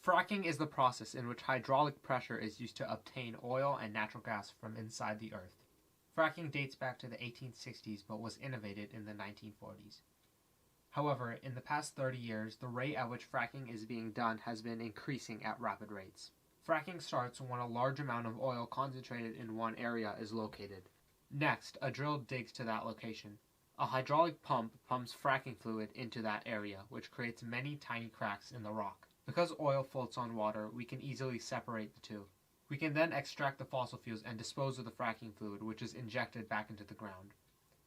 Fracking is the process in which hydraulic pressure is used to obtain oil and natural gas from inside the earth. Fracking dates back to the 1860s but was innovated in the 1940s. However, in the past 30 years, the rate at which fracking is being done has been increasing at rapid rates. Fracking starts when a large amount of oil concentrated in one area is located. Next, a drill digs to that location. A hydraulic pump pumps fracking fluid into that area, which creates many tiny cracks in the rock. Because oil floats on water, we can easily separate the two. We can then extract the fossil fuels and dispose of the fracking fluid, which is injected back into the ground.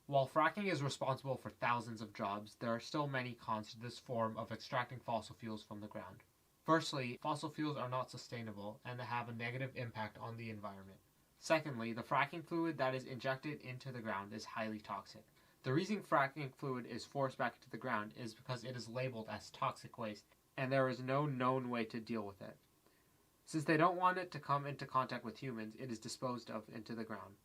While fracking is responsible for thousands of jobs, there are still many cons to this form of extracting fossil fuels from the ground. Firstly, fossil fuels are not sustainable and they have a negative impact on the environment. Secondly, the fracking fluid that is injected into the ground is highly toxic. The reason fracking fluid is forced back into the ground is because it is labeled as toxic waste, and there is no known way to deal with it. Since they don't want it to come into contact with humans, it is disposed of into the ground.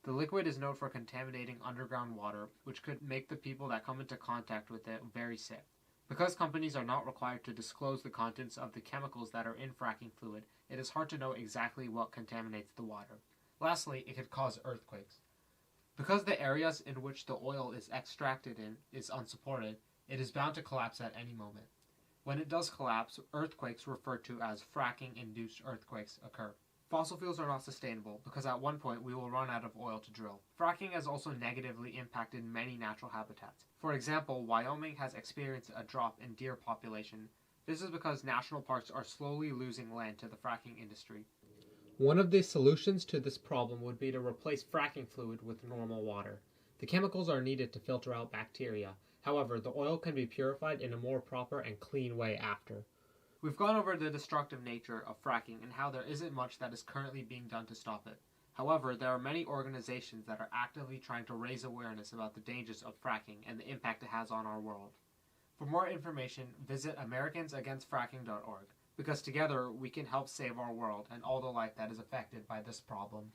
The liquid is known for contaminating underground water, which could make the people that come into contact with it very sick. Because companies are not required to disclose the contents of the chemicals that are in fracking fluid, it is hard to know exactly what contaminates the water. Lastly, it could cause earthquakes. Because the areas in which the oil is extracted in is unsupported, it is bound to collapse at any moment. When it does collapse, earthquakes referred to as fracking-induced earthquakes occur. Fossil fuels are not sustainable because at one point we will run out of oil to drill. Fracking has also negatively impacted many natural habitats. For example, Wyoming has experienced a drop in deer population. This is because national parks are slowly losing land to the fracking industry. One of the solutions to this problem would be to replace fracking fluid with normal water. The chemicals are needed to filter out bacteria. However, the oil can be purified in a more proper and clean way after. We've gone over the destructive nature of fracking and how there isn't much that is currently being done to stop it. However, there are many organizations that are actively trying to raise awareness about the dangers of fracking and the impact it has on our world. For more information, visit AmericansAgainstFracking.org, because together we can help save our world and all the life that is affected by this problem.